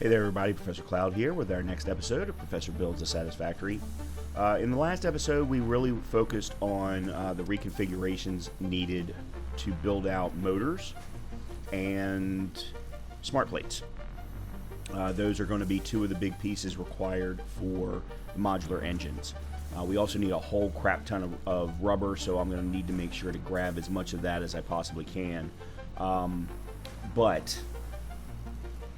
Hey there everybody, Professor Cloud here with our next episode of Professor Builds a Satisfactory. In the last episode, we really focused on the reconfigurations needed to build out motors and smart plates. Those are going to be two of the big pieces required for modular engines. We also need a whole crap ton of rubber, so I'm going to need to make sure to grab as much of that as I possibly can. But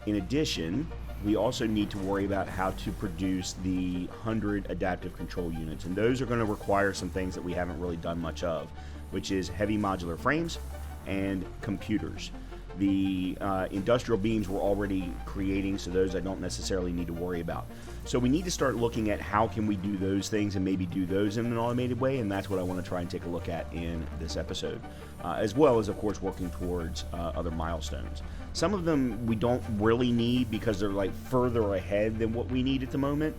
in addition, we also need to worry about how to produce the 100 adaptive control units, and those are going to require some things that we haven't really done much of, which is heavy modular frames and computers. The industrial beams we're already creating, so those I don't necessarily need to worry about. So we need to start looking at how can we do those things and maybe do those in an automated way, and that's what I want to try and take a look at in this episode, as well as, of course, working towards other milestones. Some of them we don't really need because they're like further ahead than what we need at the moment,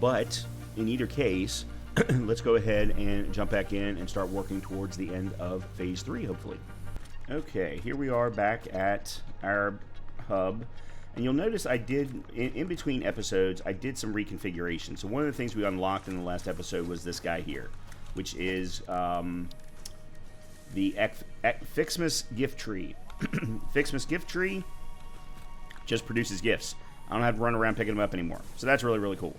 but in either case, let's go ahead and jump back in and start working towards the end of Phase 3, hopefully. Okay, here we are back at our hub, and you'll notice I did, in between episodes, I did some reconfiguration. So one of the things we unlocked in the last episode was this guy here, which is the Fixmas gift tree. Fixmas gift tree just produces gifts. I don't have to run around picking them up anymore. So that's really, really cool.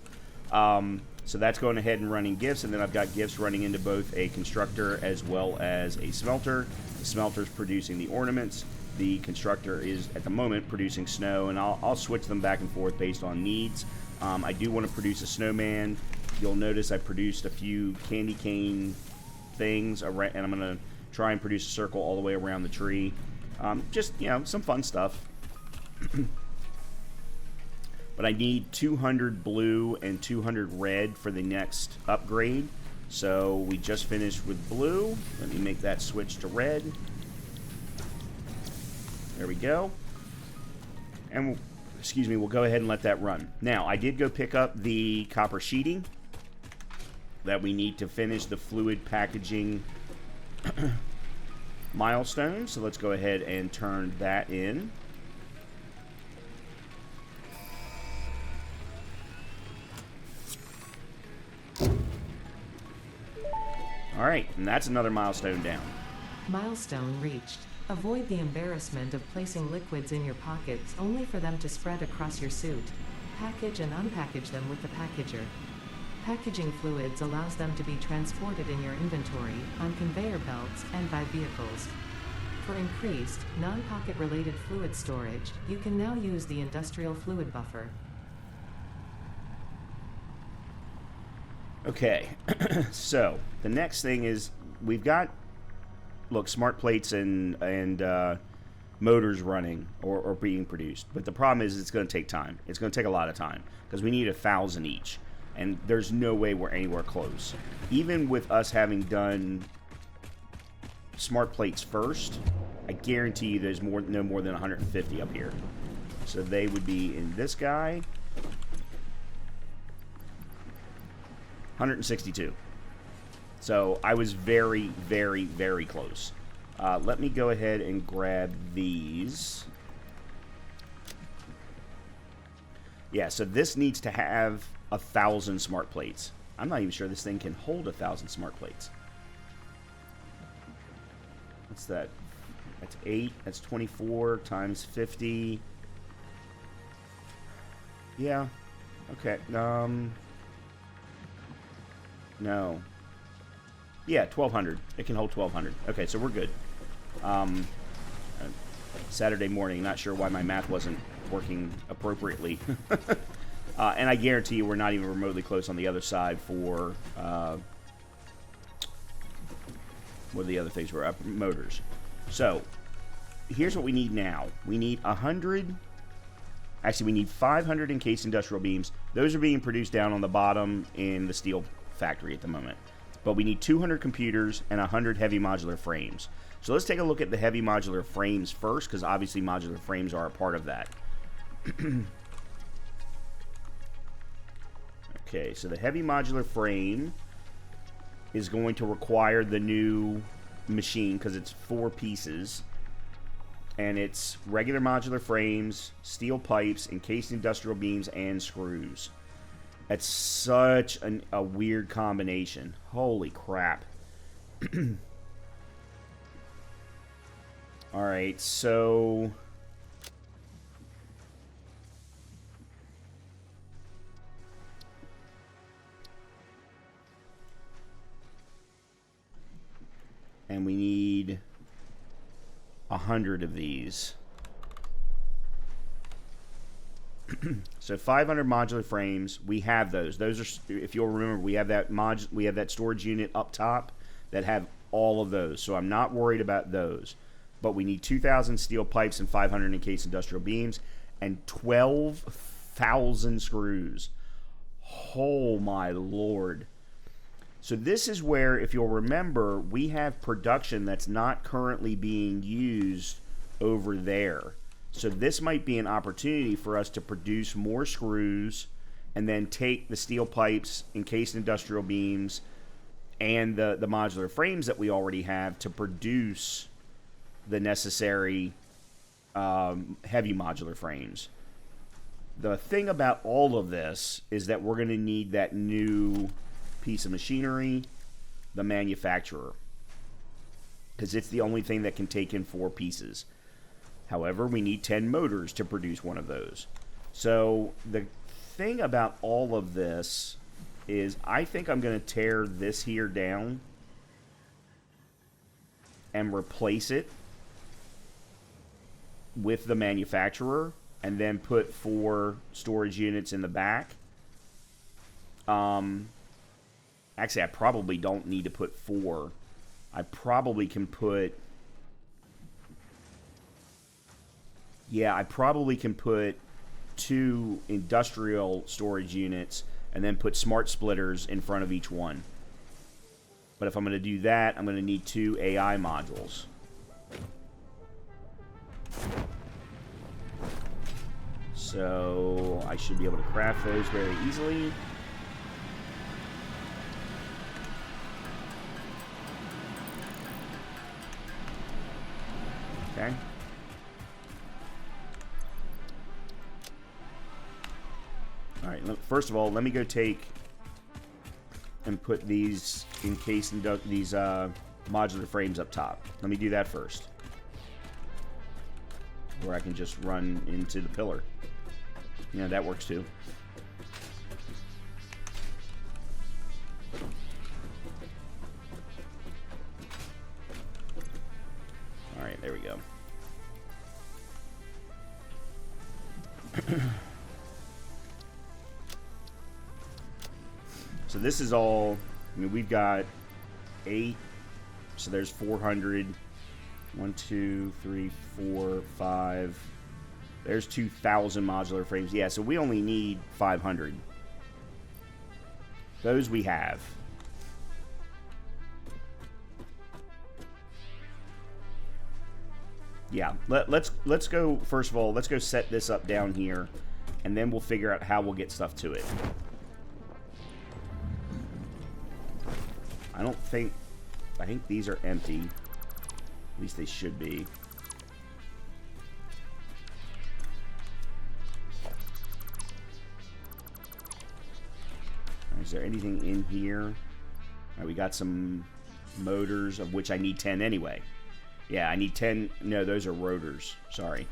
So that's going ahead and running gifts, and then I've got gifts running into both a constructor as well as a smelter. The smelter's producing the ornaments. The constructor is, at the moment, producing snow, and I'll switch them back and forth based on needs. I do want to produce a snowman. You'll notice I produced a few candy cane things, and I'm going to try and produce a circle all the way around the tree. Just, you know, some fun stuff. But I need 200 blue and 200 red for the next upgrade. So we just finished with blue. Let me make that switch to red. There we go. And, we'll go ahead and let that run. Now, I did go pick up the copper sheeting that we need to finish the fluid packaging milestone. So let's go ahead and turn that in. Alright, and that's another milestone down. Milestone reached. Avoid the embarrassment of placing liquids in your pockets only for them to spread across your suit. Package and unpackage them with the packager. Packaging fluids allows them to be transported in your inventory, on conveyor belts, and by vehicles. For increased, non-pocket related fluid storage, you can now use the industrial fluid buffer. Okay, so the next thing is we've got, look, smart plates and motors running or being produced. But the problem is it's going to take time. It's going to take a lot of time because we need 1,000 each. And there's no way we're anywhere close. Even with us having done smart plates first, I guarantee you there's no more than 150 up here. So they would be in this guy. 162. So I was very, very, very close. Let me go ahead and grab these. Yeah, so this needs to have 1,000 smart plates. I'm not even sure this thing can hold 1,000 smart plates. What's that? That's 8. That's 24 times 50. Yeah. Okay. No. Yeah, 1,200. It can hold 1,200. Okay, so we're good. Saturday morning, not sure why my math wasn't working appropriately. And I guarantee you we're not even remotely close on the other side for, what are the other things we're up? Motors. So, here's what we need now. We need 100... Actually, we need 500 encased industrial beams. Those are being produced down on the bottom in the steel factory at the moment. But we need 200 computers and 100 heavy modular frames. So let's take a look at the heavy modular frames first, because obviously modular frames are a part of that. Okay, so the heavy modular frame is going to require the new machine because it's 4 pieces. And it's regular modular frames, steel pipes, encased industrial beams, and screws. That's such a weird combination. Holy crap. Alright, so... and we need 100 of these. So 500 modular frames. We have those. Those are, if you'll remember, we have that storage unit up top that have all of those. So I'm not worried about those. But we need 2,000 steel pipes and 500 encased industrial beams and 12,000 screws. Oh my lord. So this is where, if you'll remember, we have production that's not currently being used over there. So this might be an opportunity for us to produce more screws and then take the steel pipes, encased industrial beams, and the modular frames that we already have to produce the necessary heavy modular frames. The thing about all of this is that we're going to need that new piece of machinery, the manufacturer, because it's the only thing that can take in 4 pieces. However, we need 10 motors to produce one of those. So the thing about all of this is I think I'm going to tear this here down and replace it with the manufacturer and then put 4 storage units in the back. Actually, I probably don't need to put 4. I probably can put... yeah, I probably can put 2 industrial storage units and then put smart splitters in front of each one. But if I'm going to do that, I'm going to need 2 AI modules. So I should be able to craft those very easily. Okay. Alright, first of all, let me go take and put these encased these modular frames up top. Let me do that first. Where I can just run into the pillar. Yeah, that works too. Alright, there we go. So this is all, I mean, we've got 8, so there's 400. 1, 2, 3, 4, 5. There's 2,000 modular frames. Yeah, so we only need 500. Those we have. Yeah, let's go, first of all, let's go set this up down here, and then we'll figure out how we'll get stuff to it. I think these are empty. At least they should be. Is there anything in here? Right, we got some motors, of which I need 10 anyway. Yeah, I need 10. No, those are rotors. Sorry.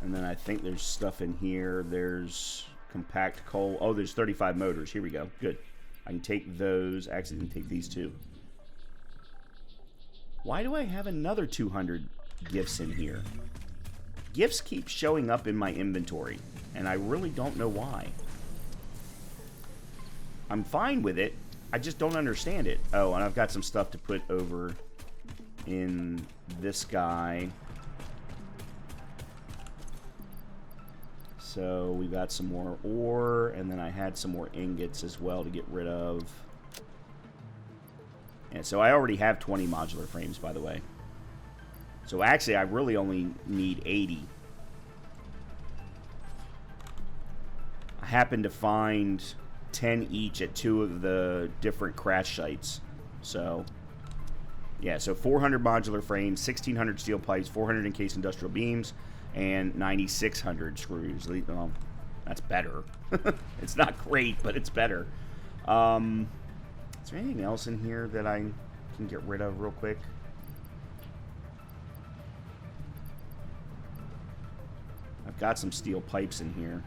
And then I think there's stuff in here. There's compact coal. Oh, there's 35 motors. Here we go. Good. I can take those. Actually, I can take these too. Why do I have another 200 gifts in here? Gifts keep showing up in my inventory, and I really don't know why. I'm fine with it. I just don't understand it. Oh, and I've got some stuff to put over in this guy. So we got some more ore, and then I had some more ingots as well to get rid of. And so I already have 20 modular frames, by the way. So actually, I really only need 80. I happened to find 10 each at 2 of the different crash sites. So, yeah, so 400 modular frames, 1,600 steel pipes, 400 encased industrial beams, and 9,600 screws. Well, that's better. It's not great, but it's better. Is there anything else in here that I can get rid of real quick? I've got some steel pipes in here.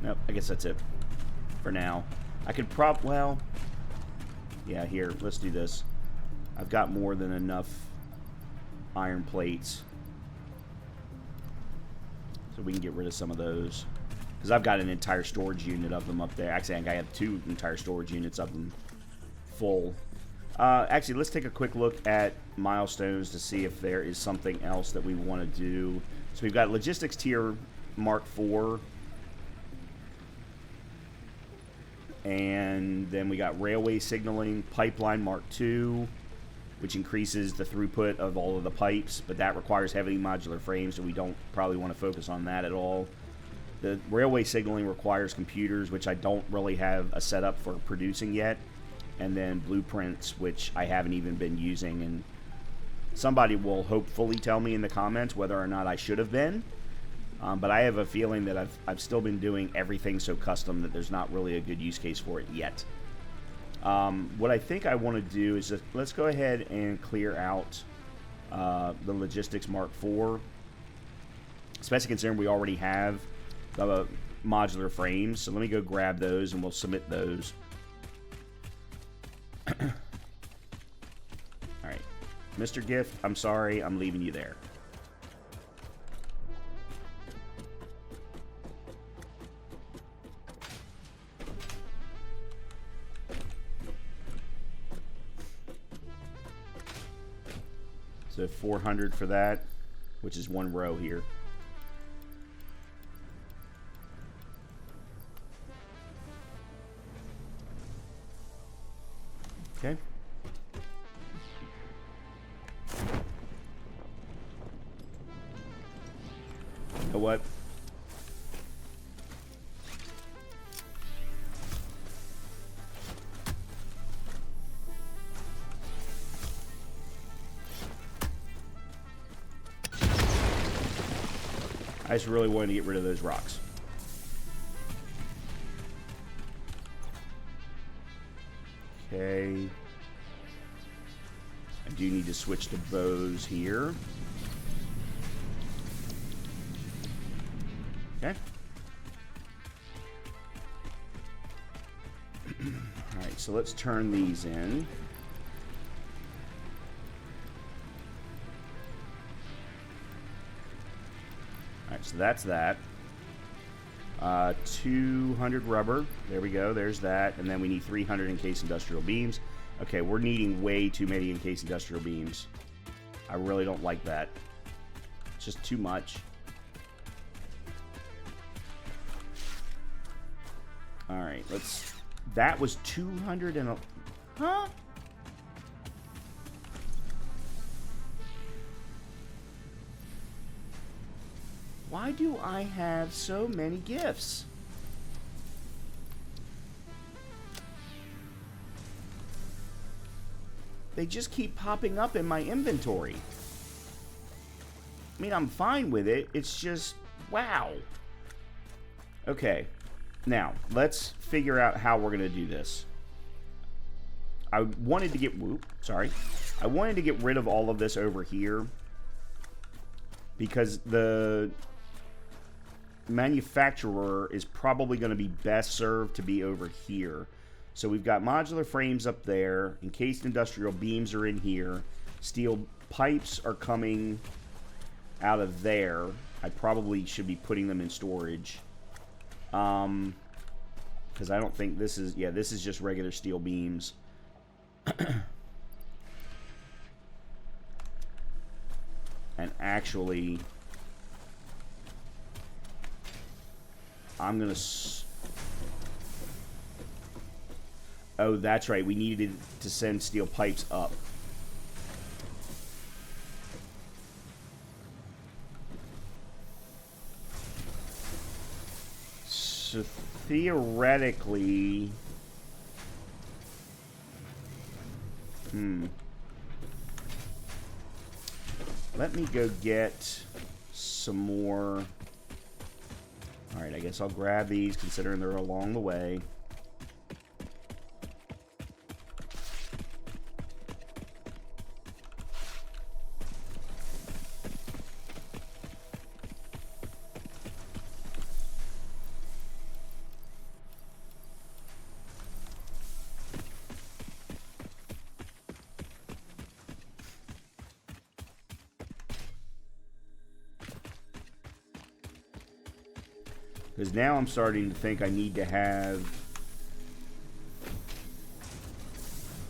Nope, I guess that's it for now. I could well, yeah, here, let's do this. I've got more than enough iron plates. So we can get rid of some of those. Because I've got an entire storage unit of them up there. Actually, I have 2 entire storage units of them full. Actually, let's take a quick look at milestones to see if there is something else that we want to do. So we've got logistics tier Mark 4. And then we got railway signaling pipeline Mark 2, which increases the throughput of all of the pipes, but that requires heavy modular frames, so we don't probably want to focus on that at all. The railway signaling requires computers, which I don't really have a setup for producing yet, and then blueprints, which I haven't even been using, and somebody will hopefully tell me in the comments whether or not I should have been. But I have a feeling that I've still been doing everything so custom that there's not really a good use case for it yet. What I think I want to do is just, let's go ahead and clear out the logistics Mark 4, especially considering we already have the modular frames. So let me go grab those and we'll submit those. Alright, Mr. Gift, I'm sorry, I'm leaving you there. So 400 for that, which is 1 row here. Okay. You know what? I just really wanted to get rid of those rocks. Okay. I do need to switch to bows here. Okay. Alright, so let's turn these in. Alright, so that's that. 200 rubber. There we go. There's that. And then we need 300 encased industrial beams. Okay, we're needing way too many encased industrial beams. I really don't like that. It's just too much. Alright, let's... That was 200 and... Huh? Why do I have so many gifts? They just keep popping up in my inventory. I mean, I'm fine with it. It's just, wow. Okay. Now, let's figure out how we're going to do this. I wanted to get... Whoop, sorry. I wanted to get rid of all of this over here because the manufacturer is probably going to be best served to be over here. So we've got modular frames up there, encased industrial beams are in here, steel pipes are coming out of there. I probably should be putting them in storage. Because I don't think this is... Yeah, this is just regular steel beams. And actually... I'm going to... Oh, that's right. We needed to send steel pipes up. So theoretically, let me go get some more. All right, I guess I'll grab these considering they're along the way. Because now I'm starting to think I need to have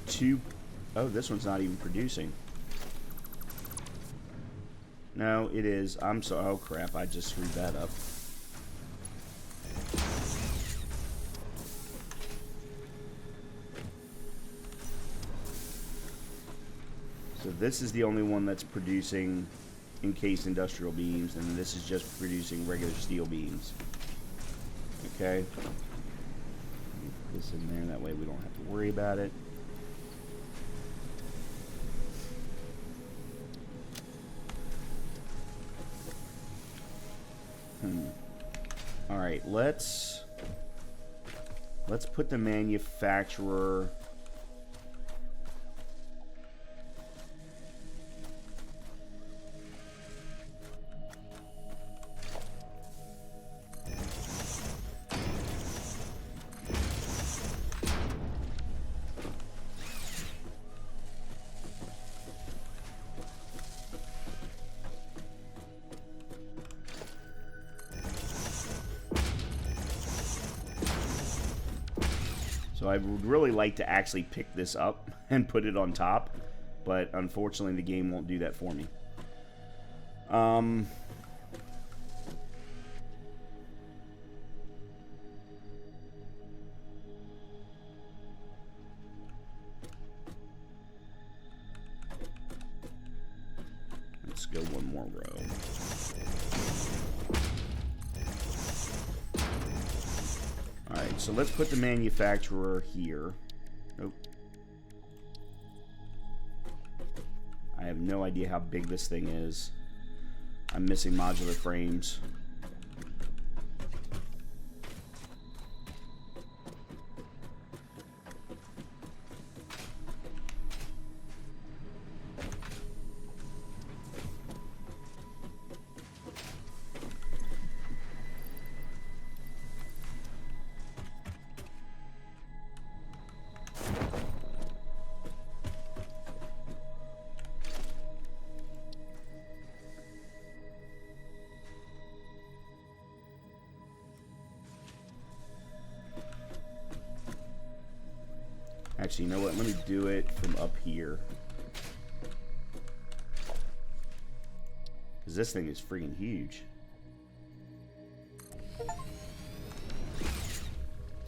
two. Oh, this one's not even producing. No, it is. I'm so. Oh, crap. I just screwed that up. So this is the only one that's producing encased industrial beams, and this is just producing regular steel beams. Okay. Put this in there, that way we don't have to worry about it. All right, let's put the manufacturer. So I would really like to actually pick this up and put it on top, but unfortunately the game won't do that for me. Let's go one more row. Alright, so let's put the manufacturer here. Nope. I have no idea how big this thing is. I'm missing modular frames. Actually, you know what? Let me do it from up here. Because this thing is freaking huge.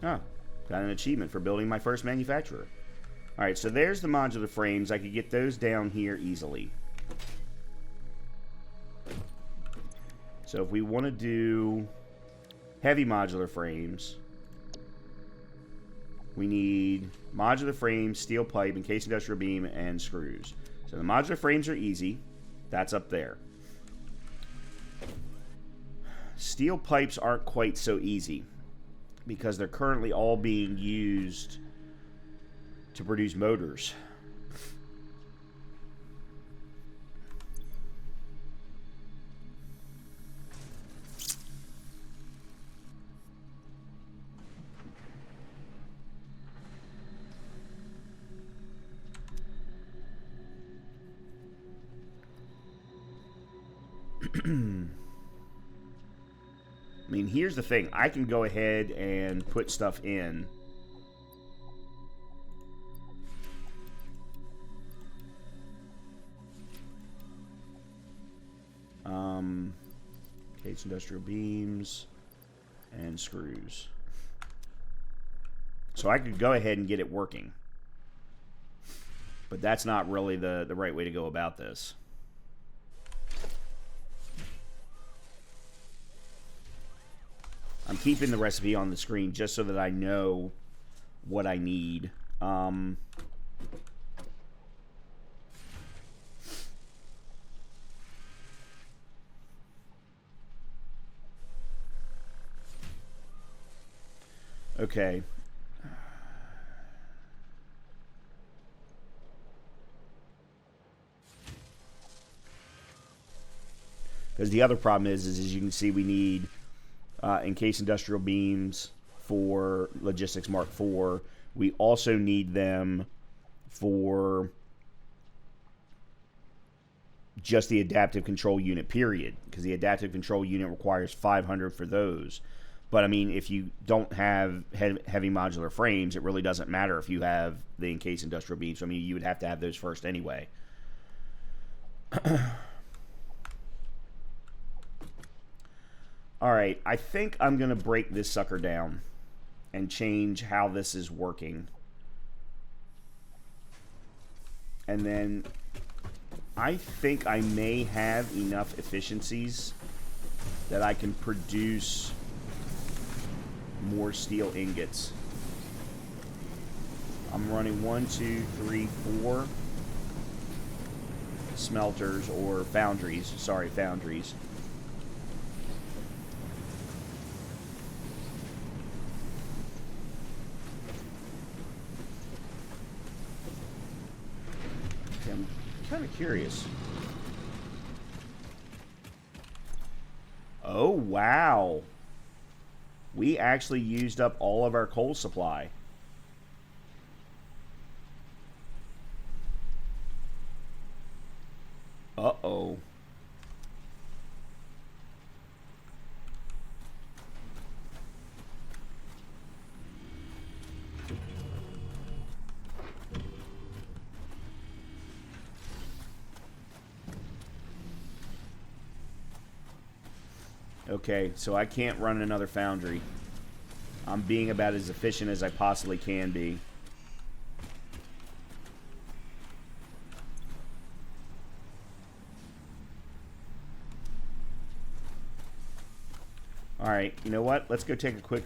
Oh, got an achievement for building my first manufacturer. Alright, so there's the modular frames. I could get those down here easily. So if we want to do heavy modular frames, we need modular frames, steel pipe, encased industrial beam, and screws. So the modular frames are easy. That's up there. Steel pipes aren't quite so easy because they're currently all being used to produce motors. I mean, here's the thing. I can go ahead and put stuff in. Case industrial beams and screws. So I could go ahead and get it working. But that's not really the right way to go about this. I'm keeping the recipe on the screen just so that I know what I need. Okay. Because the other problem is as you can see, we need encased industrial beams for Logistics Mark IV. We also need them for just the adaptive control unit, period. Because the adaptive control unit requires 500 for those. But I mean, if you don't have heavy modular frames, it really doesn't matter if you have the encased industrial beams. So, I mean, you would have to have those first anyway. All right, I think I'm going to break this sucker down and change how this is working. And then I think I may have enough efficiencies that I can produce more steel ingots. I'm running 1, 2, 3, 4 smelters or foundries. Sorry, foundries. Okay, I'm kind of curious. Oh, wow. We actually used up all of our coal supply. Uh-oh. Okay, so I can't run another foundry. I'm being about as efficient as I possibly can be. Alright, you know what? Let's go take a quick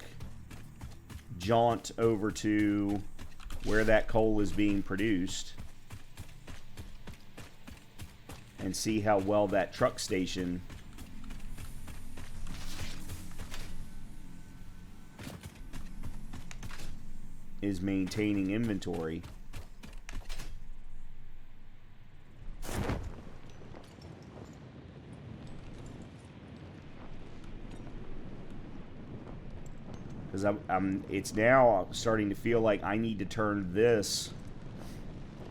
jaunt over to where that coal is being produced and see how well that truck station is maintaining inventory. Because it's now starting to feel like I need to turn this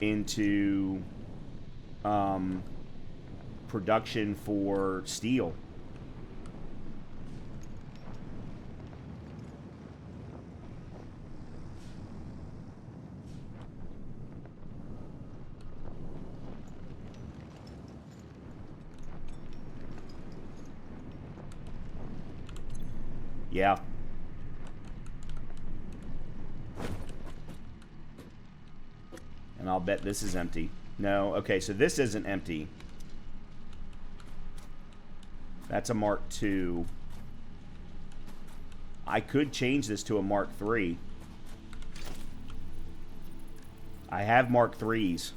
into production for steel. Yeah. And I'll bet this is empty. No, okay, so this isn't empty. That's a Mark II. I could change this to a Mark III. I have Mark IIIs.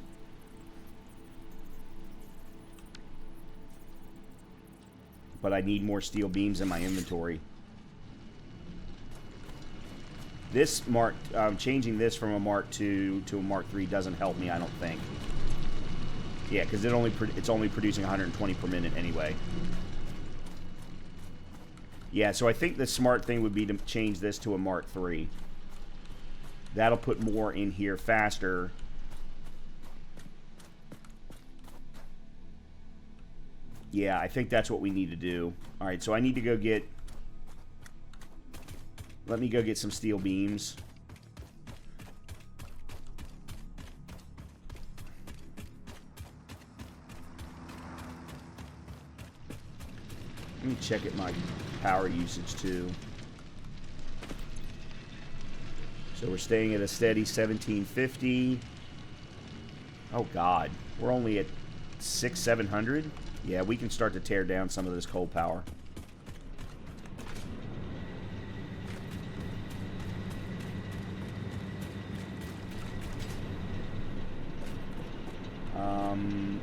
But I need more steel beams in my inventory. This changing this from a Mark II to a Mark III doesn't help me, I don't think. Yeah, because it's only producing 120 per minute anyway. Yeah, so I think the smart thing would be to change this to a Mark III. That'll put more in here faster. Yeah, I think that's what we need to do. All right, so I need to go get... Let me go get some steel beams. Let me check at my power usage too. So we're staying at a steady 1750. Oh God, we're only at 700. Yeah, we can start to tear down some of this coal power.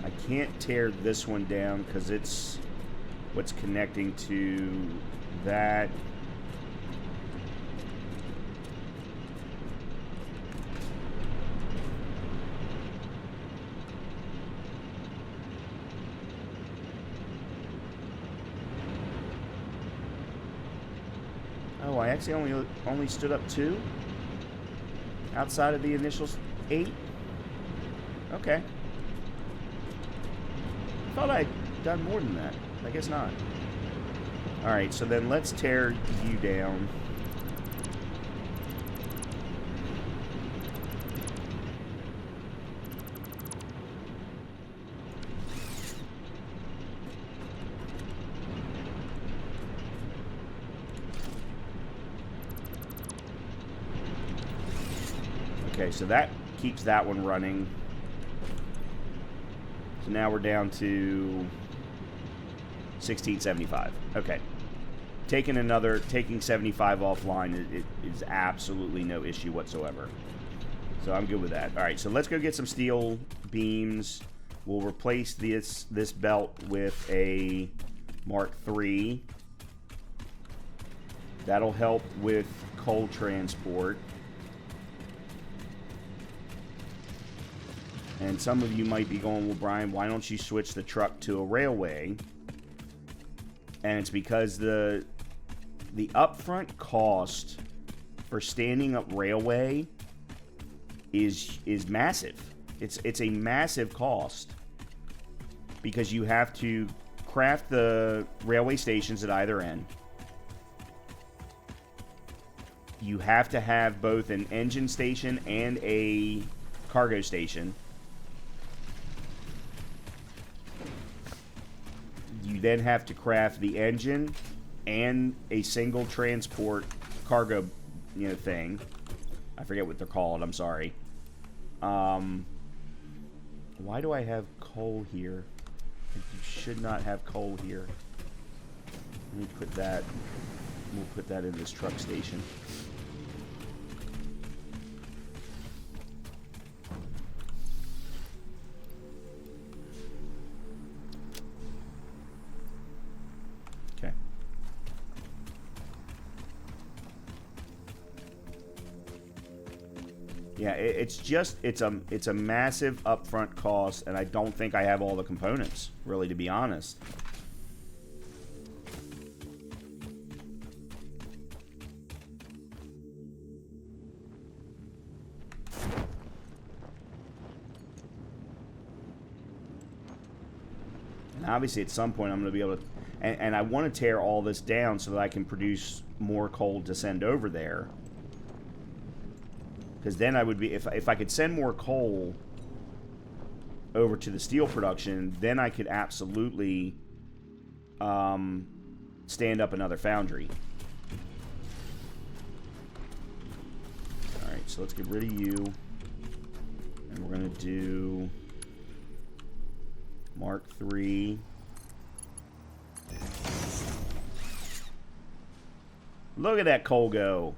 I can't tear this one down because it's what's connecting to that. Oh, I actually only stood up 2 outside of the initial 8. Okay. I thought I'd done more than that. I guess not. Alright, so then let's tear you down. Okay, so that keeps that one running. So now we're down to 1675. Okay. Taking 75 offline it is absolutely no issue whatsoever. So I'm good with that. All right, so let's go get some steel beams. We'll replace this belt with a Mark III. That'll help with coal transport. And some of you might be going, well, Brian, why don't you switch the truck to a railway? And it's because the upfront cost for standing up railway is massive. It's a massive cost because you have to craft the railway stations at either end. You have to have both an engine station and a cargo station. You then have to craft the engine and a single transport cargo, thing. I forget what they're called. I'm sorry. Why do I have coal here? You should not have coal here. Let me put that. We'll put that in this truck station. Yeah, it's a massive upfront cost, and I don't think I have all the components, really, to be honest. And obviously, at some point, I'm going to be able to, and I want to tear all this down so that I can produce more coal to send over there. Because then I would be, if I could send more coal over to the steel production, then I could absolutely stand up another foundry. Alright, so let's get rid of you. And we're going to do Mark III. Look at that coal go.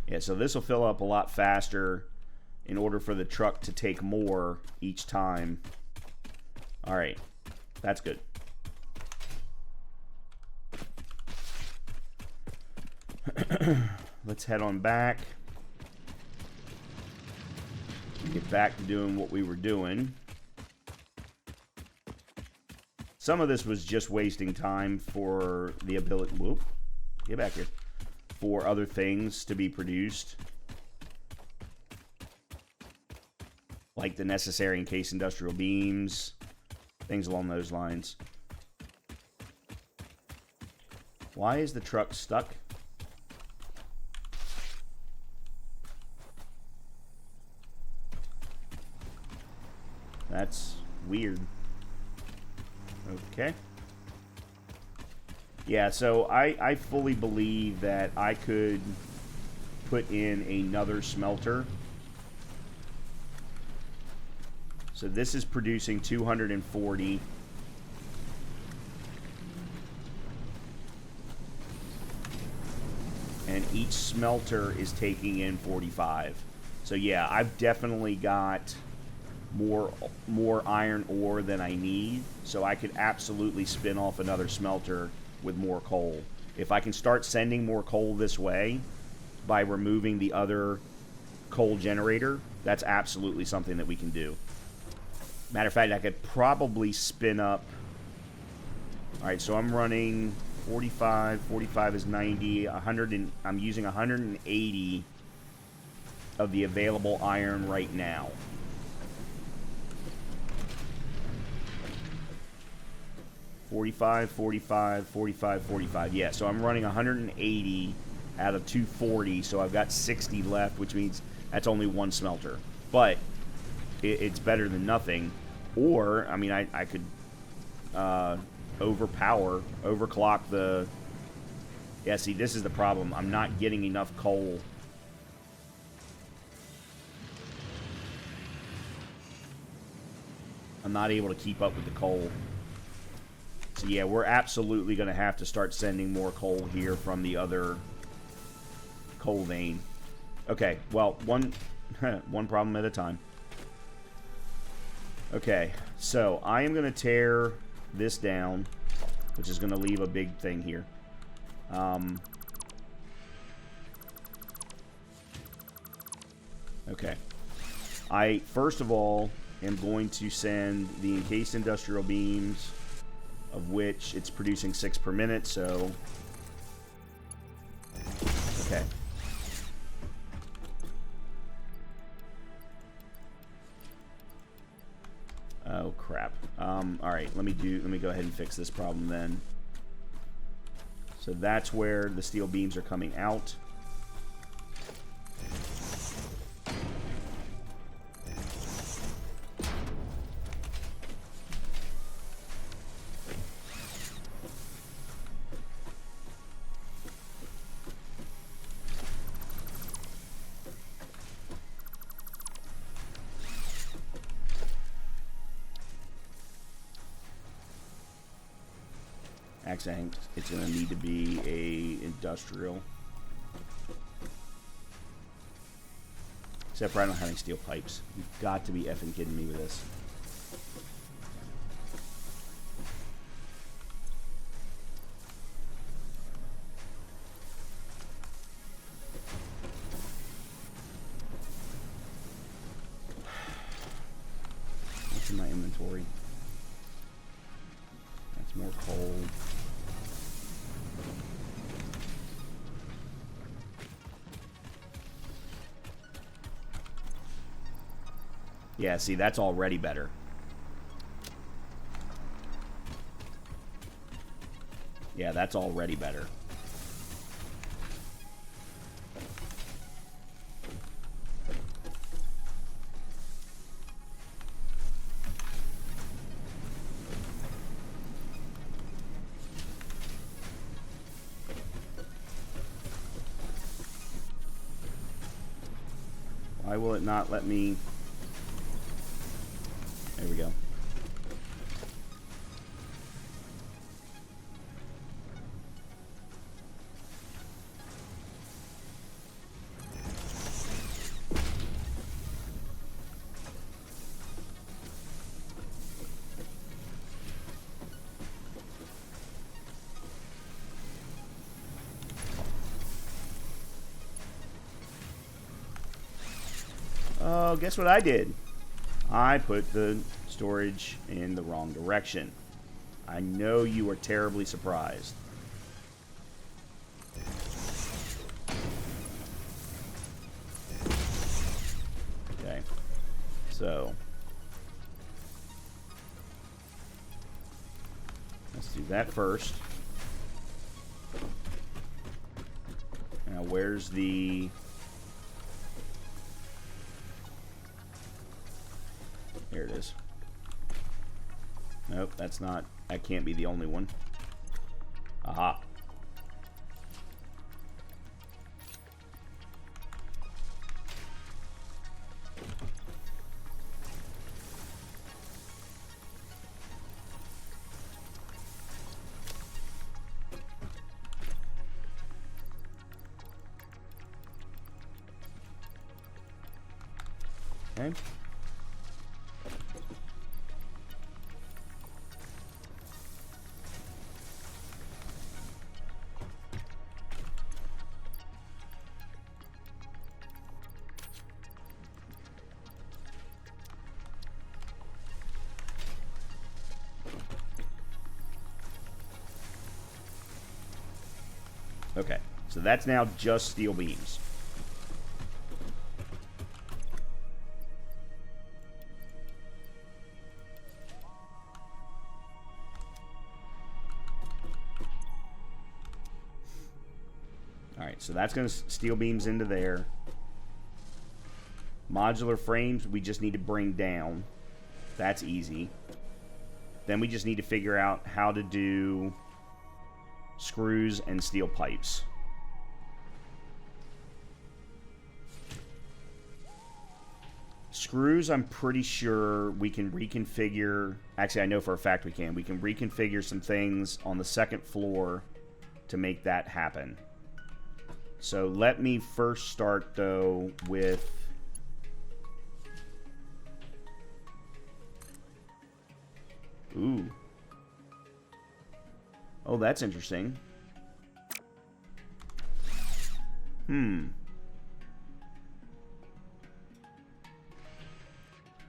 Yeah, so this will fill up a lot faster in order for the truck to take more each time. All right, that's good. Let's head on back. Get back to doing what we were doing. Some of this was just wasting time for the ability... Whoop. Get back here. For other things to be produced. Like the necessary and case industrial beams. Things along those lines. Why is the truck stuck? That's weird. Okay. Yeah, so I fully believe that I could put in another smelter. So this is producing 240. and each smelter is taking in 45. So yeah, I've definitely got more iron ore than I need, so I could absolutely spin off another smelter with more coal. If I can start sending more coal this way by removing the other coal generator, that's absolutely something that we can do. Matter of fact, I could probably spin up. Alright, so I'm running 45, 45 is 90, 100 and I'm using 180 of the available iron right now. $45, $45, $45, $45. Yeah, so I'm running 180 out of 240, so I've got 60 left, which means that's only one smelter. But it's better than nothing. Or, I mean, I could overclock the... Yeah, see, this is the problem. I'm not getting enough coal. I'm not able to keep up with the coal. So yeah, we're absolutely going to have to start sending more coal here from the other coal vein. Okay, well, one problem at a time. Okay, so I am going to tear this down, which is going to leave a big thing here. Okay. I, first of all, am going to send the encased industrial beams, of which it's producing 6 per minute, so... Okay. Oh, crap. Alright, let me go ahead and fix this problem then. So that's where the steel beams are coming out. Actually, I think it's going to need to be a industrial. Except for I don't have any steel pipes. You've got to be effing kidding me with this. What's in my inventory? That's more coal. Yeah, see, that's already better. Yeah, that's already better. Why will it not let me... There we go. Oh, guess what I did? I put the storage in the wrong direction. I know you are terribly surprised. Okay. So let's do that first. Now where's the... There it is. Nope, that's not... That can't be the only one. Aha. Okay. Okay, so that's now just steel beams. Alright, so that's going to steel beams into there. Modular frames, we just need to bring down. That's easy. Then we just need to figure out how to do screws and steel pipes. Screws, I'm pretty sure we can reconfigure. Actually, I know for a fact we can. We can reconfigure some things on the second floor to make that happen. So let me first start, though, with... Ooh. Oh, that's interesting.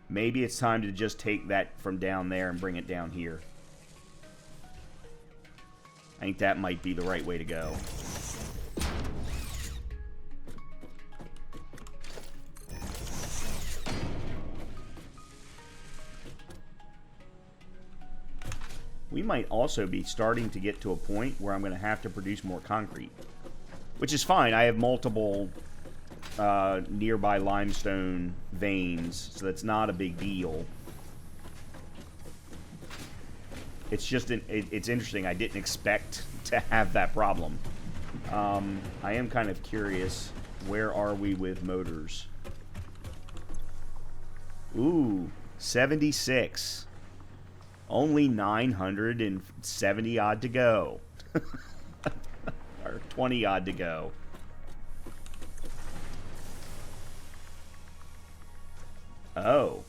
Maybe it's time to just take that from down there and bring it down here. I think that might be the right way to go. We might also be starting to get to a point where I'm going to have to produce more concrete. Which is fine. I have multiple nearby limestone veins, so that's not a big deal. It's just, it's interesting. I didn't expect to have that problem. I am kind of curious. Where are we with motors? Ooh, 76. Only 970 odd to go. Or 20 odd to go. Oh.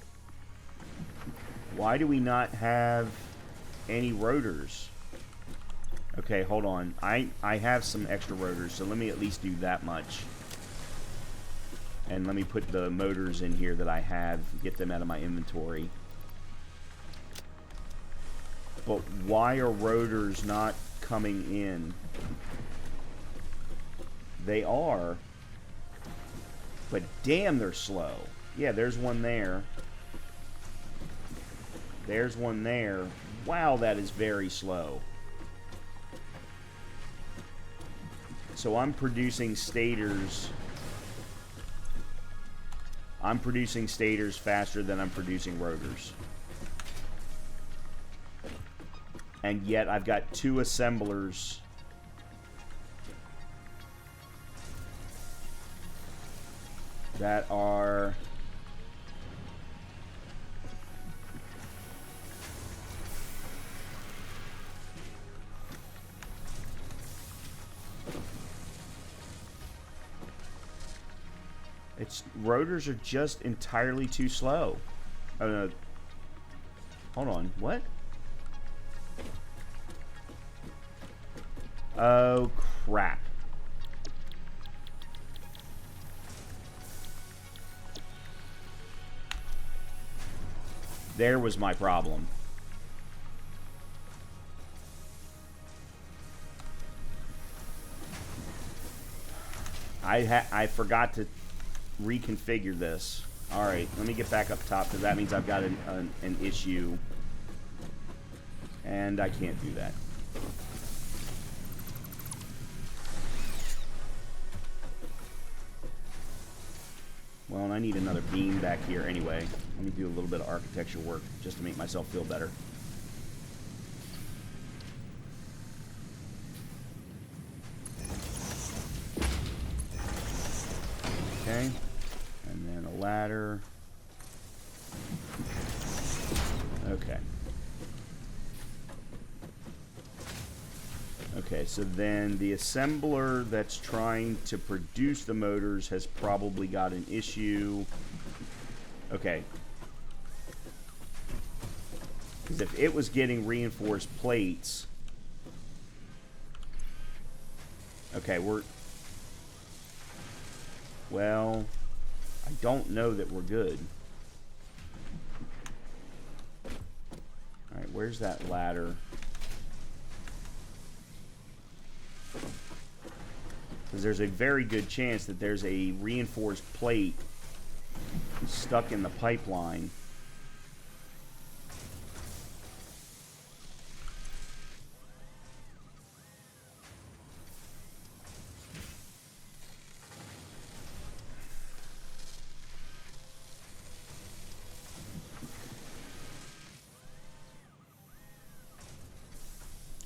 Why do we not have any rotors? Okay, hold on. I have some extra rotors, so let me at least do that much. And let me put the motors in here that I have, get them out of my inventory. But why are rotors not coming in? They are. But damn, they're slow. Yeah, there's one there. There's one there. Wow, that is very slow. So I'm producing stators. I'm producing stators faster than I'm producing rotors. And yet I've got two assemblers that are rotors are just entirely too slow. Oh no. Hold on, what? Oh, crap. There was my problem. I forgot to reconfigure this. Alright, let me get back up top, because that means I've got an issue. And I can't do that. Well, and I need another beam back here anyway. Let me do a little bit of architecture work just to make myself feel better. Okay. And then a ladder. Okay. Okay, so then the assembler that's trying to produce the motors has probably got an issue. Okay. Because if it was getting reinforced plates... Okay, we're... Well, I don't know that we're good. Alright, where's that ladder? Because there's a very good chance that there's a reinforced plate stuck in the pipeline.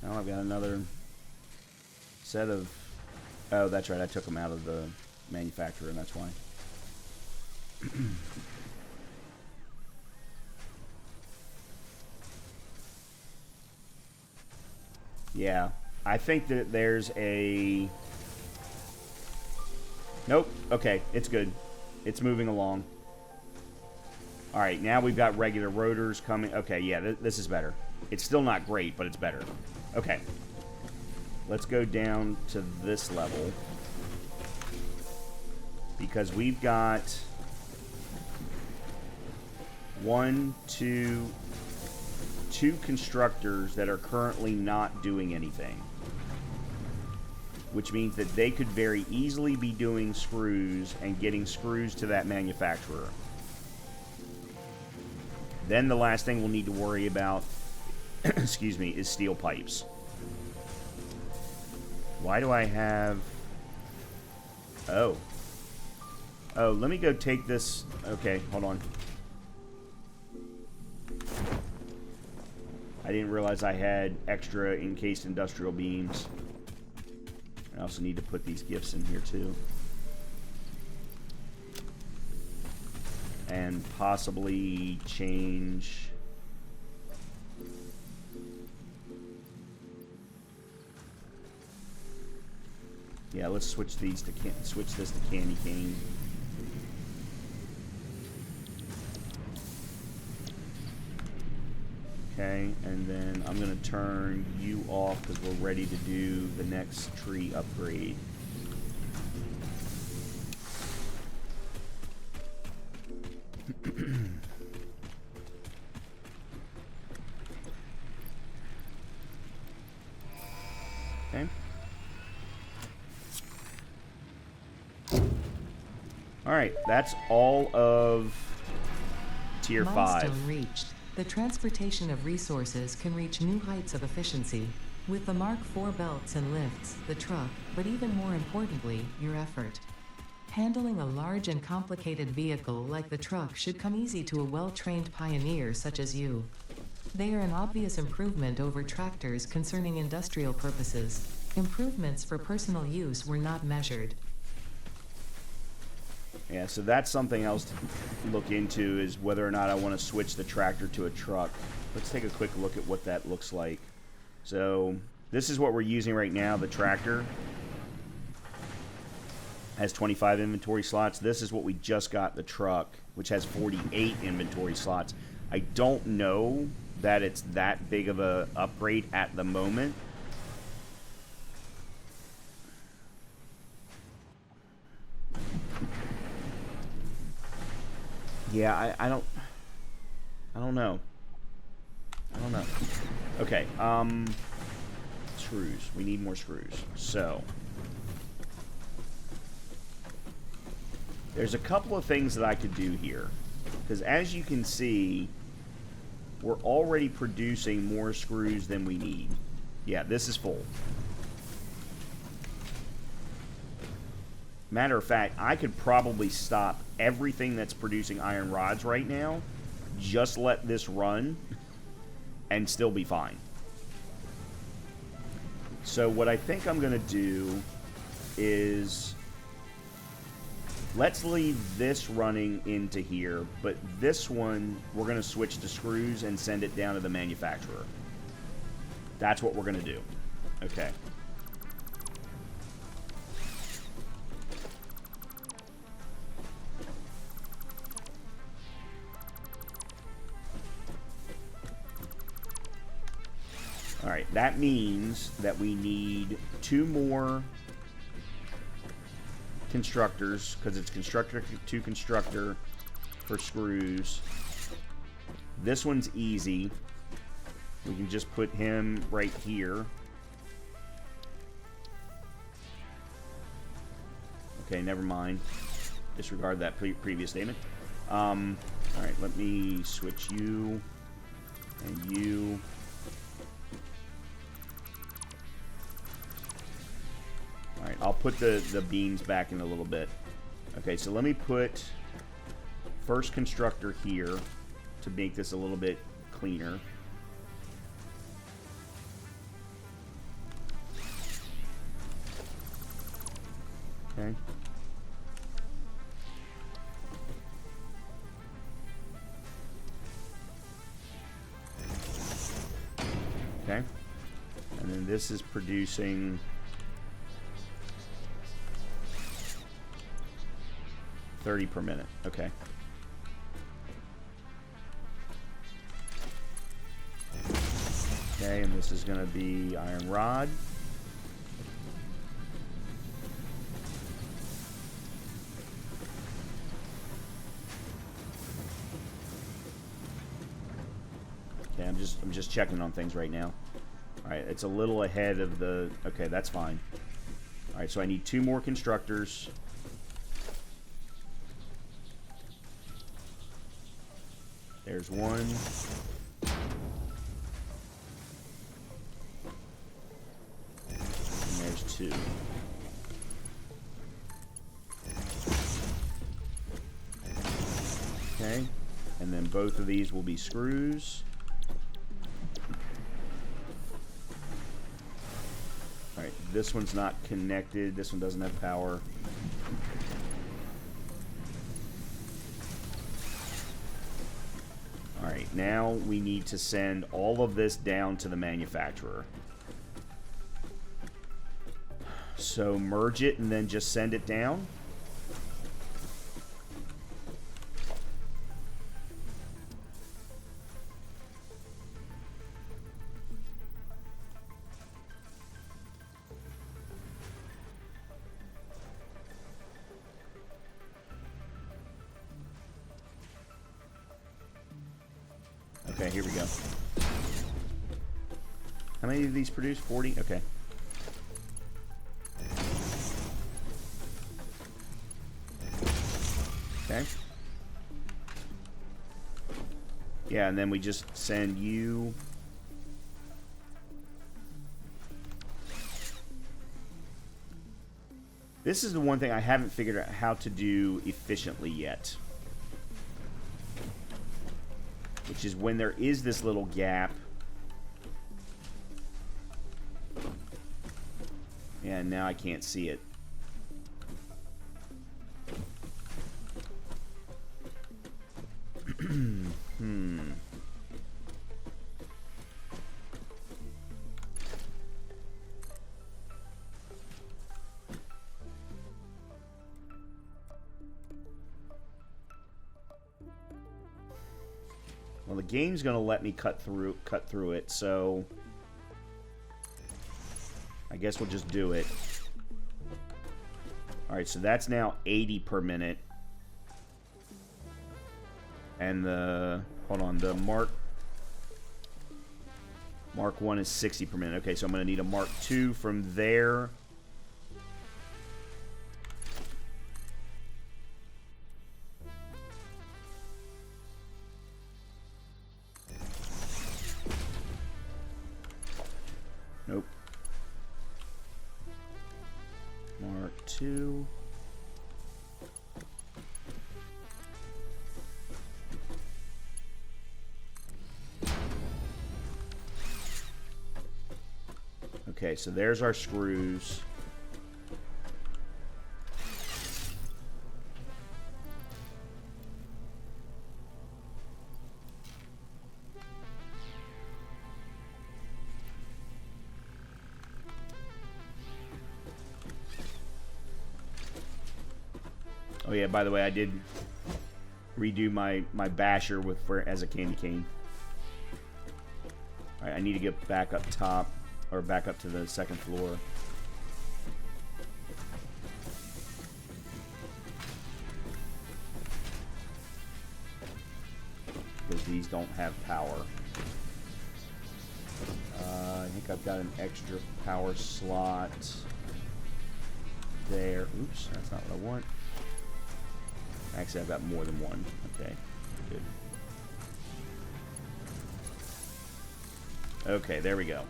Oh, I've got another set of... Oh, that's right. I took them out of the manufacturer, and that's why. Yeah. I think that there's a... Nope. Okay. It's good. It's moving along. Alright, now we've got regular rotors coming. Okay, yeah, this is better. It's still not great, but it's better. Okay. Let's go down to this level. Because we've got... 2 constructors that are currently not doing anything. Which means that they could very easily be doing screws and getting screws to that manufacturer. Then the last thing we'll need to worry about, excuse me, is steel pipes. Why do I have... Oh. Oh, let me go take this... Okay, hold on. I didn't realize I had extra encased industrial beams. I also need to put these gifts in here too. And possibly change... Yeah, let's switch these to switch this to candy cane. Okay, and then I'm going to turn you off because we're ready to do the next tree upgrade. Okay. Alright, that's all of Tier 5. Milestone reached. The transportation of resources can reach new heights of efficiency. With the Mark IV belts and lifts, the truck, but even more importantly, your effort. Handling a large and complicated vehicle like the truck should come easy to a well-trained pioneer such as you. They are an obvious improvement over tractors concerning industrial purposes. Improvements for personal use were not measured. Yeah, so that's something else to look into, is whether or not I want to switch the tractor to a truck. Let's take a quick look at what that looks like. So this is what we're using right now, the tractor. Has 25 inventory slots. This is what we just got, the truck, which has 48 inventory slots. I don't know that it's that big of a upgrade at the moment. Yeah, I don't know. I don't know. Okay, screws. We need more screws. So there's a couple of things that I could do here. Because as you can see, we're already producing more screws than we need. Yeah, this is full. Matter of fact, I could probably stop everything that's producing iron rods right now, just let this run, and still be fine. So what I think I'm going to do is, let's leave this running into here, but this one, we're going to switch to screws and send it down to the manufacturer. That's what we're going to do. Okay. All right, that means that we need 2 more constructors, because it's constructor to constructor for screws. This one's easy. We can just put him right here. Okay, never mind. Disregard that previous statement. All right, let me switch you and you. All right, I'll put the beams back in a little bit. Okay, so let me put first constructor here to make this a little bit cleaner. Okay. Okay. And then this is producing 30 per minute. Okay. Okay, and this is going to be iron rod. Okay, I'm just checking on things right now. All right, it's a little ahead of the. Okay, that's fine. All right, so I need 2 more constructors. There's 1. And there's 2. Okay, and then both of these will be screws. All right, this one's not connected. This one doesn't have power. All right, now we need to send all of this down to the manufacturer. So merge it and then just send it down. Okay, here we go. How many of these produce? 40? Okay. Okay. Yeah, and then we just send you. This is the one thing I haven't figured out how to do efficiently yet. Which is when there is this little gap. And now I can't see it. Well, the game's gonna let me cut through it, so I guess we'll just do it. All right, so that's now 80 per minute, and the the Mark 1 is 60 per minute. Okay, so I'm gonna need a Mark 2 from there. Nope. Mark 2. Okay, so there's our screws. Oh yeah, by the way, I did redo my basher as a candy cane. Alright, I need to get back up top, or back up to the second floor. Because these don't have power. I think I've got an extra power slot there. Oops, that's not what I want. Actually, I've got more than one. Okay, good. Okay, there we go.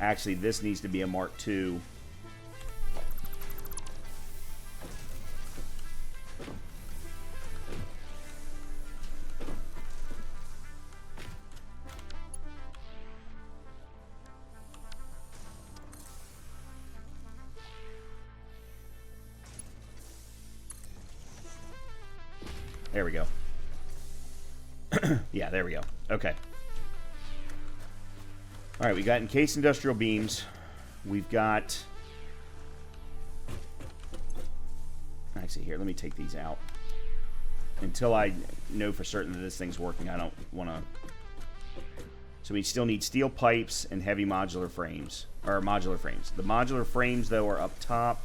Actually, this needs to be a Mark II. There we go. Yeah, there we go. Okay. All right, we got encased industrial beams. We've got... Actually, here, let me take these out. Until I know for certain that this thing's working, I don't want to... So we still need steel pipes and heavy modular frames. Or modular frames. The modular frames, though, are up top.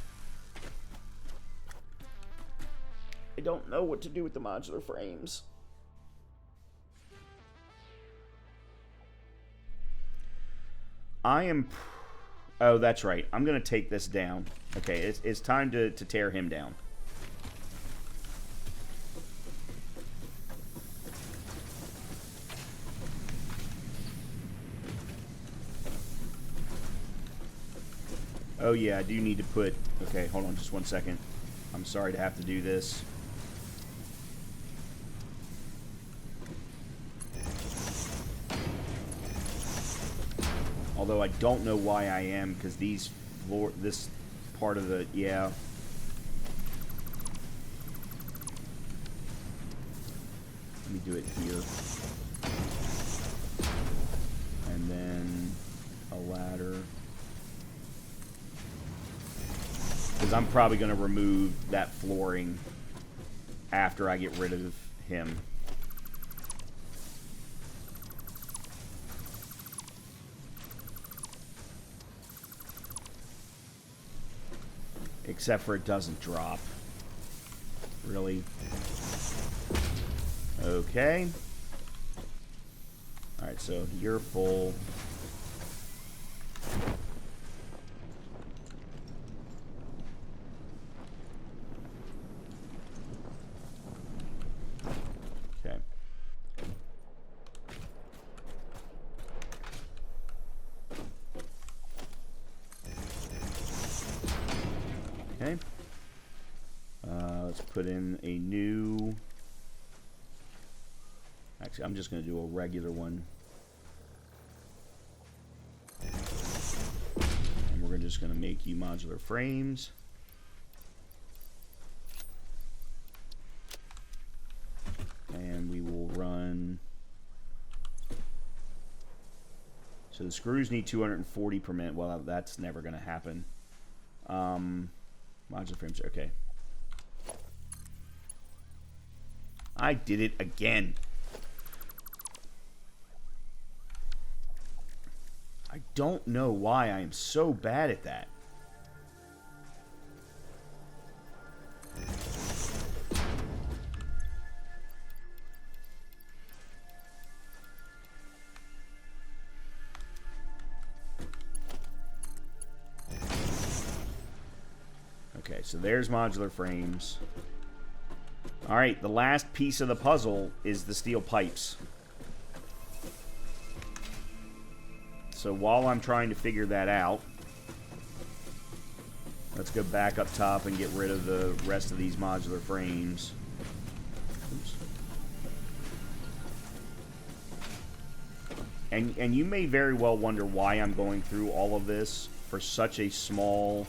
I don't know what to do with the modular frames. I am... Oh, that's right. I'm going to take this down. Okay, it's time to tear him down. Oh, yeah, I do need to put... Okay, hold on just one second. I'm sorry to have to do this. Although I don't know why I am, because these floor, this part of the, yeah. Let me do it here. And then a ladder. Because I'm probably going to remove that flooring after I get rid of him. Except for it doesn't drop. Really? Okay. Alright, so you're full. Okay. Okay. Let's put in a new... Actually, I'm just going to do a regular one. And we're just going to make you modular frames. And we will run... So the screws need 240 per minute. Well, that's never going to happen. Modular frames, okay. I did it again. I don't know why I am so bad at that. Okay, so there's modular frames. Alright, the last piece of the puzzle is the steel pipes. So while I'm trying to figure that out, let's go back up top and get rid of the rest of these modular frames. Oops. And you may very well wonder why I'm going through all of this for such a small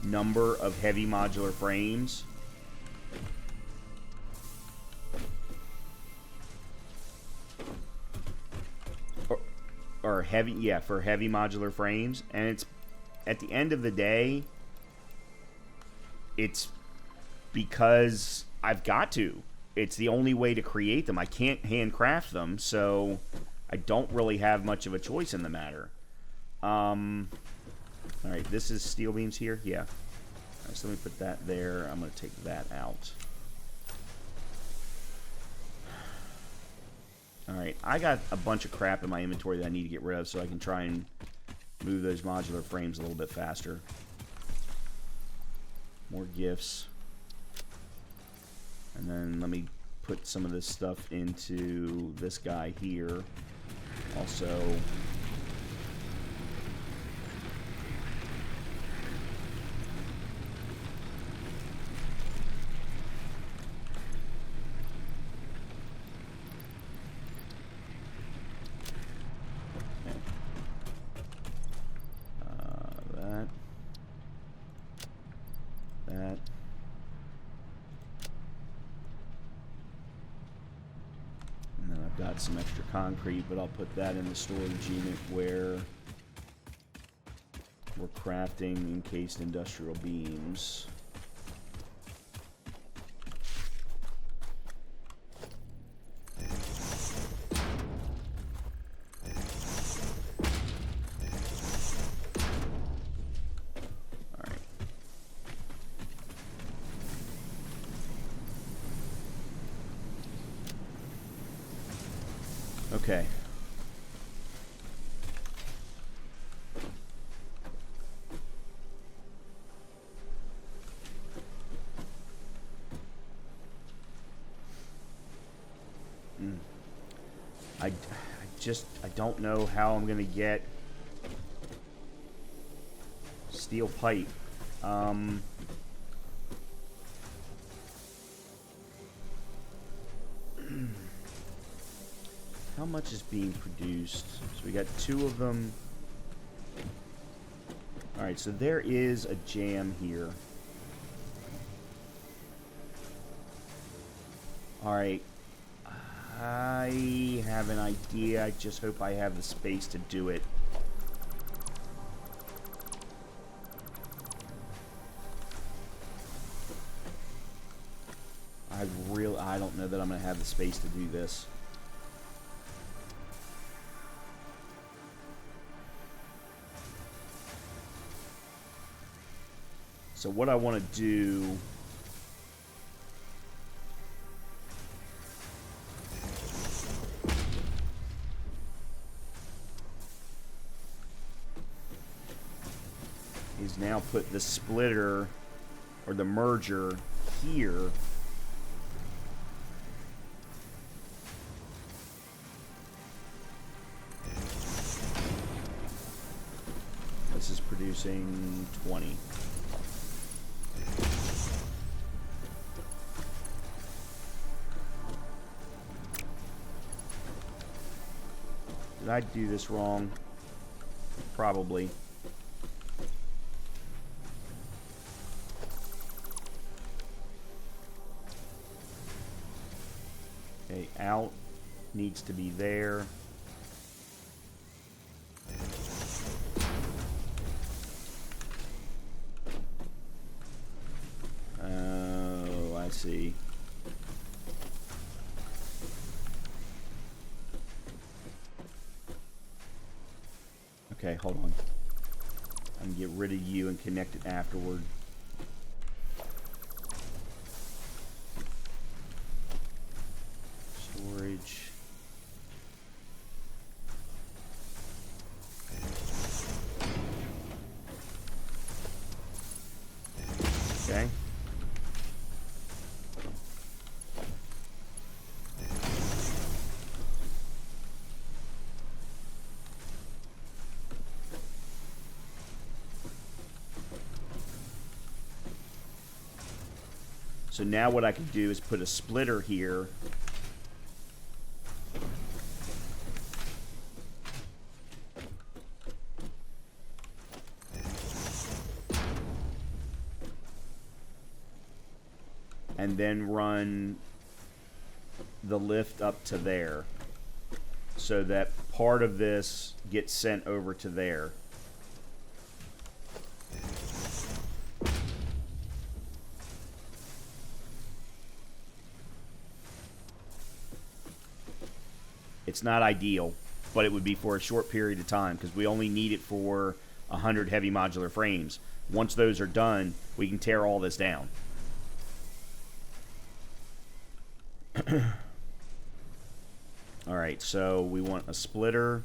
number of heavy modular frames. or heavy, yeah, for heavy modular frames. And it's, at the end of the day, it's because I've got to. It's the only way to create them. I can't handcraft them, so I don't really have much of a choice in the matter. Alright, this is steel beams here? Yeah. Alright, so let me put that there. I'm going to take that out. Alright, I got a bunch of crap in my inventory that I need to get rid of so I can try and move those modular frames a little bit faster. More gifts. And then let me put some of this stuff into this guy here. Also, that. And then I've got some extra concrete, but I'll put that in the storage unit where we're crafting encased industrial beams. Okay. I don't know how I'm gonna get steel pipe. How much is being produced? So we got 2 of them. Alright, so there is a jam here. Alright. I have an idea. I just hope I have the space to do it. I don't know that I'm going to have the space to do this. So what I want to do is now put the splitter or the merger here. This is producing 20. Did I do this wrong? Probably. Okay, out needs to be there. Oh, I see. Okay, hold on. I can get rid of you and connect it afterward. Storage. Okay. So now what I can do is put a splitter here. And then run the lift up to there. So that part of this gets sent over to there. It's not ideal, but it would be for a short period of time because we only need it for 100 heavy modular frames. Once those are done, we can tear all this down. All right, so we want a splitter.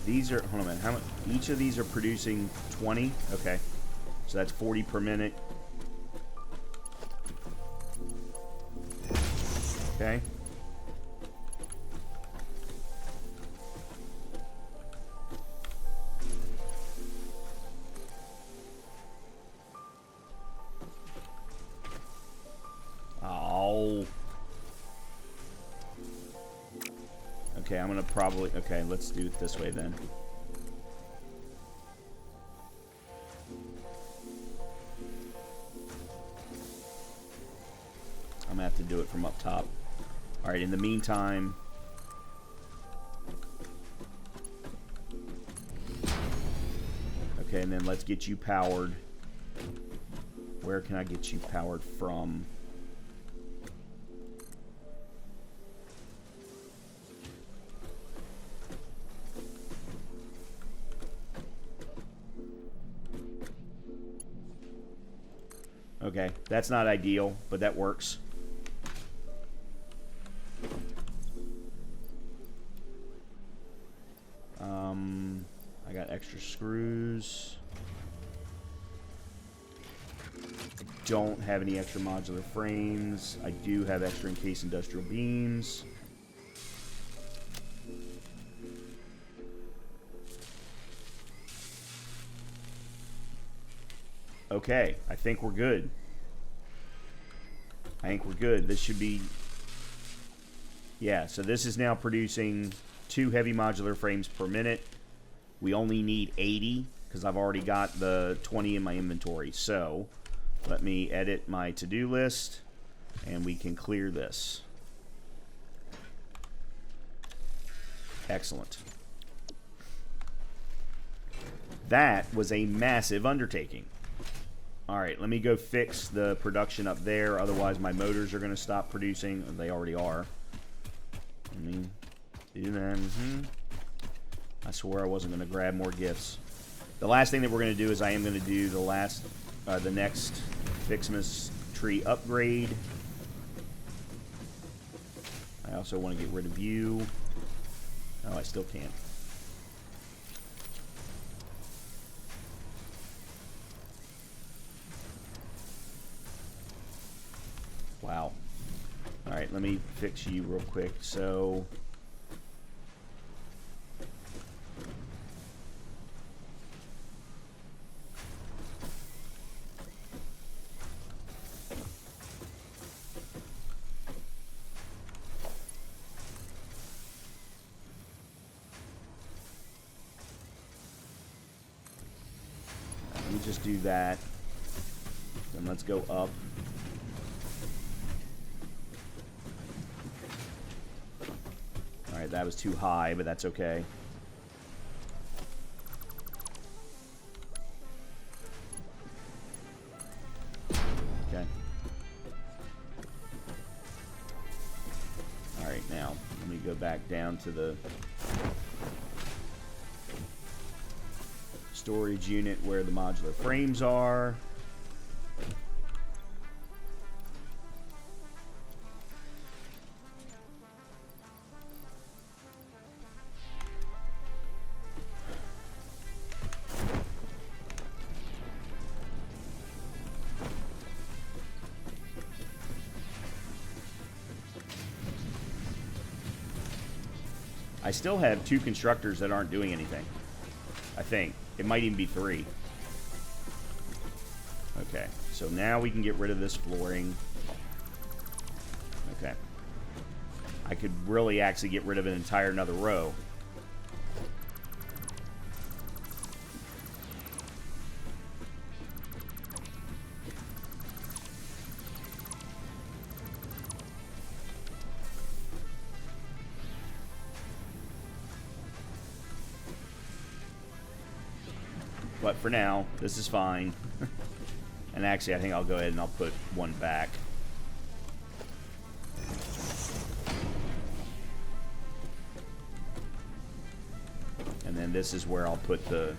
These are, hold on a minute, how much? Each of these are producing 20? Okay, so that's 40 per minute. Okay. Oh. Okay, I'm gonna probably, okay, let's do it this way then. I'm gonna have to do it from up top. All right, in the meantime, okay, and then let's get you powered. Where can I get you powered from? Okay, that's not ideal, but that works. I got extra screws. I don't have any extra modular frames. I do have extra encased industrial beams. Okay, I think we're good. I think we're good. This should be... Yeah, so this is now producing 2 heavy modular frames per minute. We only need 80 because I've already got the 20 in my inventory. So let me edit my to-do list and we can clear this. Excellent. That was a massive undertaking. All right, let me go fix the production up there. Otherwise, my motors are going to stop producing. They already are. Let me do that. I swore I wasn't going to grab more gifts. The last thing that we're going to do is I am going to do the next Fixmas tree upgrade. I also want to get rid of you. Oh, I still can't. Wow. All right, let me fix you real quick. So let me just do that. Then let's go up. Alright, that was too high, but that's okay. Okay. Alright, now, let me go back down to the storage unit where the modular frames are. I still have 2 constructors that aren't doing anything. I think. It might even be 3. Okay, so now we can get rid of this flooring. Okay. I could really actually get rid of an entire another row. But for now, this is fine. And actually, I think I'll go ahead and I'll put one back. And then this is where I'll put the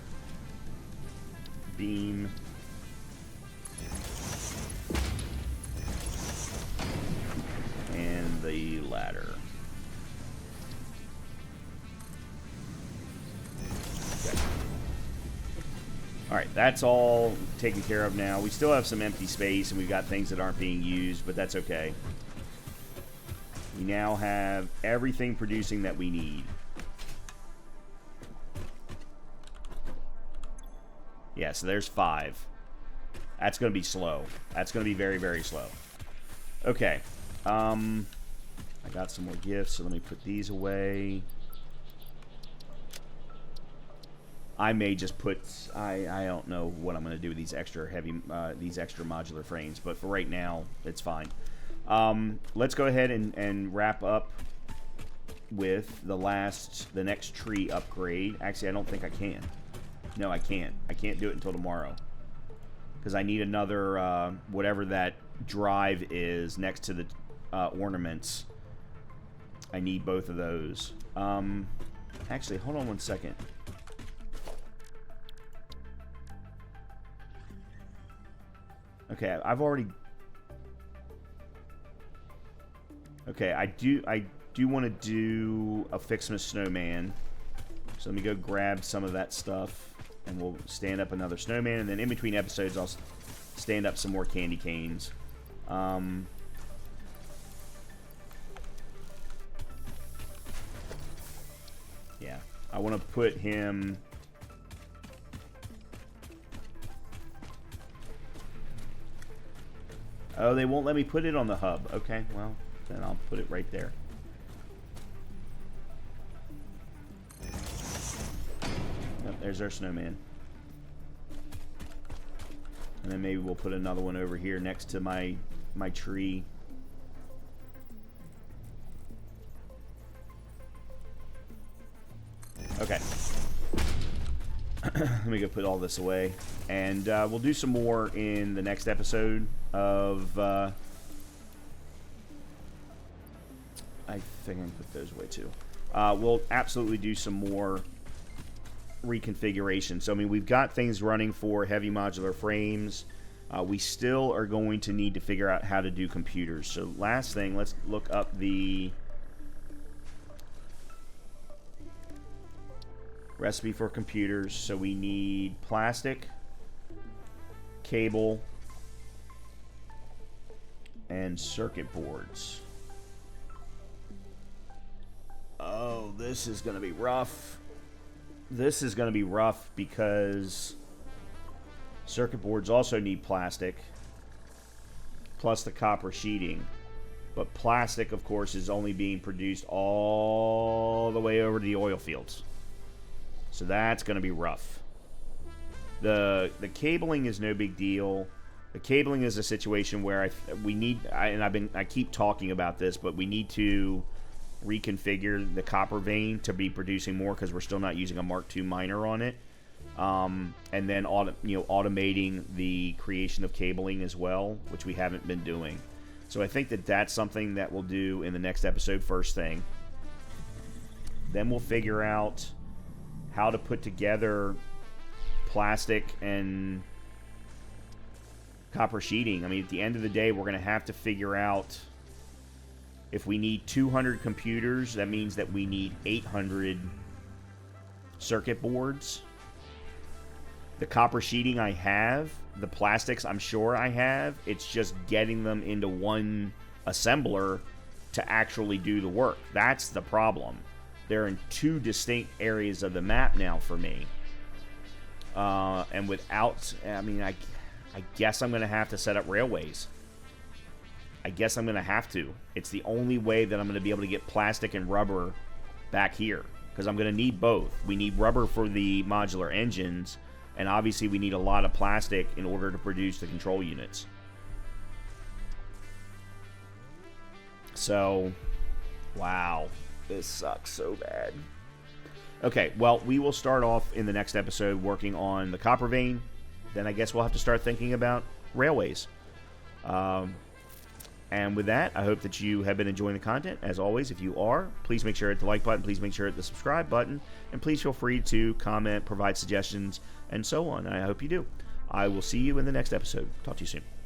beam. And the ladder. Okay. Alright, that's all taken care of now. We still have some empty space and we've got things that aren't being used, but that's okay. We now have everything producing that we need. Yeah, so there's 5. That's going to be slow. That's going to be very, very slow. Okay. I got some more gifts, so let me put these away. I may just put... I don't know what I'm going to do with these extra heavy... these extra modular frames, but for right now, it's fine. Let's go ahead and wrap up with the next tree upgrade. Actually, I don't think I can. No, I can't. I can't do it until tomorrow. Because I need another, whatever that drive is next to the ornaments. I need both of those. Actually, hold on one second. Okay, I've already... Okay, I do want to do a Fixmas snowman. So let me go grab some of that stuff. And we'll stand up another snowman. And then in between episodes, I'll stand up some more candy canes. Yeah. I want to put him... Oh, they won't let me put it on the hub. Okay, well, then I'll put it right there. Yep, there's our snowman. And then maybe we'll put another one over here next to my tree. Okay. Let me go put all this away. And we'll do some more in the next episode of... I think I can put those away too. We'll absolutely do some more reconfiguration. So, I mean, we've got things running for heavy modular frames. We still are going to need to figure out how to do computers. So, last thing, let's look up the recipe for computers. So, we need plastic, cable, and circuit boards. Oh, this is going to be rough. This is going to be rough because circuit boards also need plastic, plus the copper sheeting. But plastic, of course, is only being produced all the way over to the oil fields. So that's going to be rough. The cabling is no big deal. The cabling is a situation where I keep talking about this, but we need to reconfigure the copper vein to be producing more because we're still not using a Mark II miner on it. And then automating the creation of cabling as well, which we haven't been doing. So I think that's something that we'll do in the next episode first thing. Then we'll figure out how to put together plastic and copper sheeting. I mean, at the end of the day, we're going to have to figure out if we need 200 computers, that means that we need 800 circuit boards. The copper sheeting I have, the plastics I'm sure I have, it's just getting them into one assembler to actually do the work. That's the problem. They're in two distinct areas of the map now for me. And without, I mean, I guess I'm going to have to set up railways. I guess I'm going to have to. It's the only way that I'm going to be able to get plastic and rubber back here. Because I'm going to need both. We need rubber for the modular engines. And obviously we need a lot of plastic in order to produce the control units. So, wow. This sucks so bad. Okay, well, we will start off in the next episode working on the copper vein. Then I guess we'll have to start thinking about railways. And with that, I hope that you have been enjoying the content. As always, if you are, please make sure to hit the like button, please make sure to hit the subscribe button, and please feel free to comment, provide suggestions, and so on. I hope you do. I will see you in the next episode. Talk to you soon.